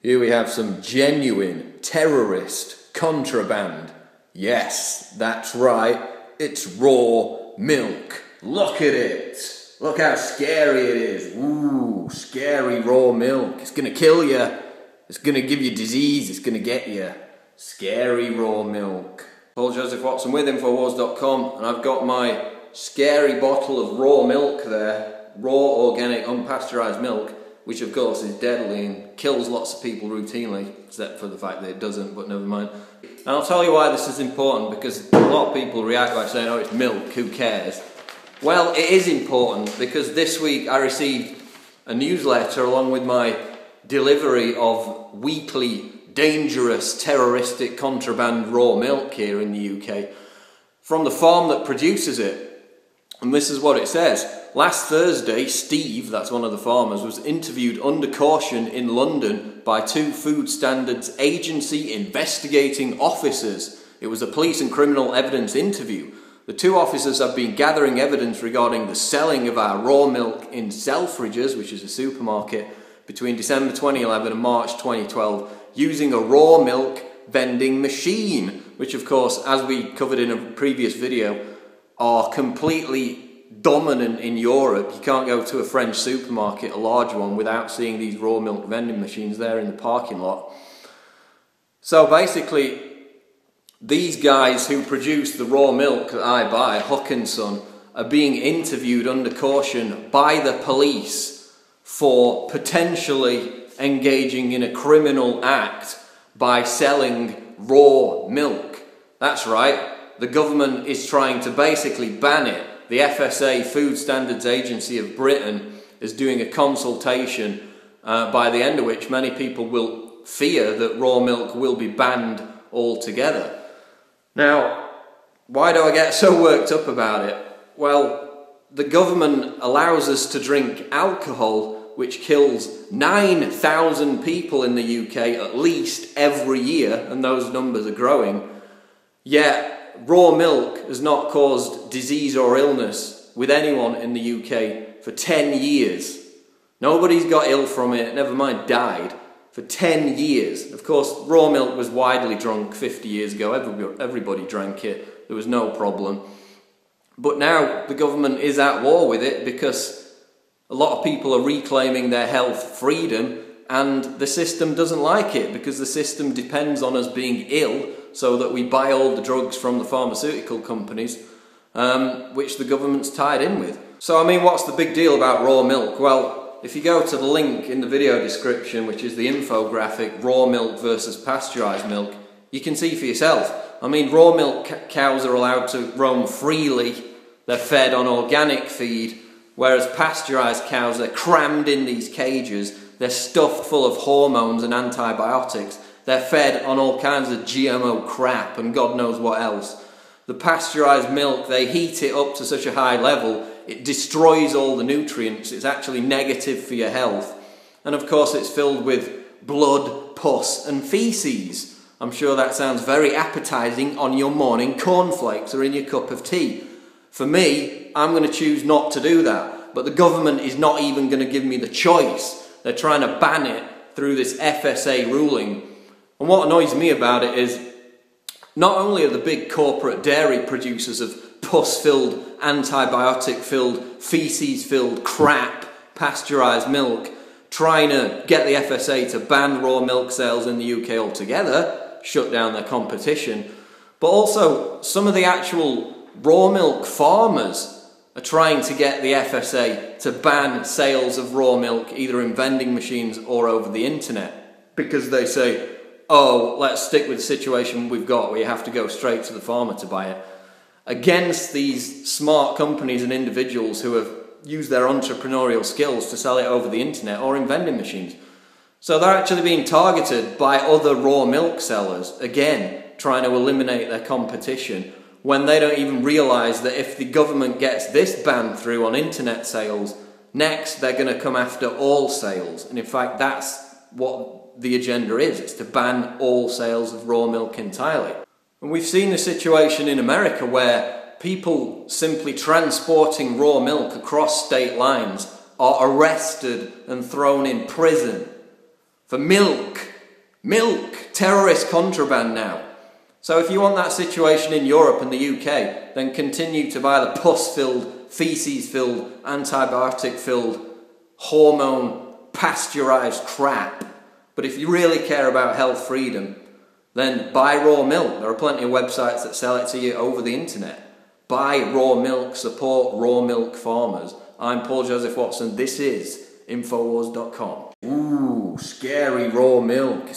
Here we have some genuine terrorist contraband. Yes, that's right, it's raw milk. Look at it. Look how scary it is. Ooh, scary raw milk. It's gonna kill you. It's gonna give you disease. It's gonna get you. Scary raw milk. Paul Joseph Watson with Infowars.com, and I've got my scary bottle of raw milk there. Raw, organic, unpasteurised milk, which of course is deadly and kills lots of people routinely, except for the fact that it doesn't, but never mind. And I'll tell you why this is important, because a lot of people react by saying, oh, it's milk, who cares? Well, it is important, because this week I received a newsletter along with my delivery of weekly dangerous terroristic contraband raw milk here in the UK from the farm that produces it. And this is what it says. Last Thursday, Steve, that's one of the farmers, was interviewed under caution in London by two Food Standards Agency investigating officers. It was a police and criminal evidence interview. The two officers have been gathering evidence regarding the selling of our raw milk in Selfridges, which is a supermarket, between December 2011 and March 2012, using a raw milk vending machine, which of course, as we covered in a previous video, are completely dominant in Europe. You can't go to a French supermarket, a large one, without seeing these raw milk vending machines there in the parking lot. So basically, these guys who produce the raw milk that I buy, Huck and Son, are being interviewed under caution by the police for potentially engaging in a criminal act by selling raw milk. That's right, the government is trying to basically ban it. The FSA, Food Standards Agency of Britain, is doing a consultation by the end of which many people will fear that raw milk will be banned altogether. Now, why do I get so worked up about it? Well, the government allows us to drink alcohol, which kills 9,000 people in the UK at least every year, and those numbers are growing. Yet, raw milk has not caused disease or illness with anyone in the UK for 10 years. Nobody's got ill from it, never mind died, for 10 years. Of course, raw milk was widely drunk 50 years ago. Everybody drank it. There was no problem. But now the government is at war with it because a lot of people are reclaiming their health freedom, and the system doesn't like it because the system depends on us being ill so that we buy all the drugs from the pharmaceutical companies, which the government's tied in with. So, I mean, what's the big deal about raw milk? Well, if you go to the link in the video description, which is the infographic, raw milk versus pasteurised milk, you can see for yourself. I mean, raw milk cows are allowed to roam freely. They're fed on organic feed, whereas pasteurised cows, they're crammed in these cages. They're stuffed full of hormones and antibiotics. They're fed on all kinds of GMO crap and God knows what else. The pasteurised milk, they heat it up to such a high level, it destroys all the nutrients. It's actually negative for your health. And of course it's filled with blood, pus and faeces. I'm sure that sounds very appetising on your morning cornflakes or in your cup of tea. For me, I'm going to choose not to do that. But the government is not even going to give me the choice. They're trying to ban it through this FSA ruling. And what annoys me about it is not only are the big corporate dairy producers of pus-filled, antibiotic-filled, faeces-filled crap, pasteurised milk trying to get the FSA to ban raw milk sales in the UK altogether, shut down their competition, but also some of the actual raw milk farmers are trying to get the FSA to ban sales of raw milk either in vending machines or over the internet, because they say, oh, let's stick with the situation we've got where you have to go straight to the farmer to buy it, against these smart companies and individuals who have used their entrepreneurial skills to sell it over the internet or in vending machines. So they're actually being targeted by other raw milk sellers, again, trying to eliminate their competition, when they don't even realise that if the government gets this ban through on internet sales, next they're going to come after all sales. And in fact, that's what the agenda is. It's to ban all sales of raw milk entirely. And we've seen the situation in America where people simply transporting raw milk across state lines are arrested and thrown in prison for milk. Milk, terrorist contraband now. So if you want that situation in Europe and the UK, then continue to buy the pus-filled, feces-filled, antibiotic-filled, hormone, pasteurised crap. But if you really care about health freedom, then buy raw milk. There are plenty of websites that sell it to you over the internet. Buy raw milk, support raw milk farmers. I'm Paul Joseph Watson, this is Infowars.com. Ooh, scary raw milk.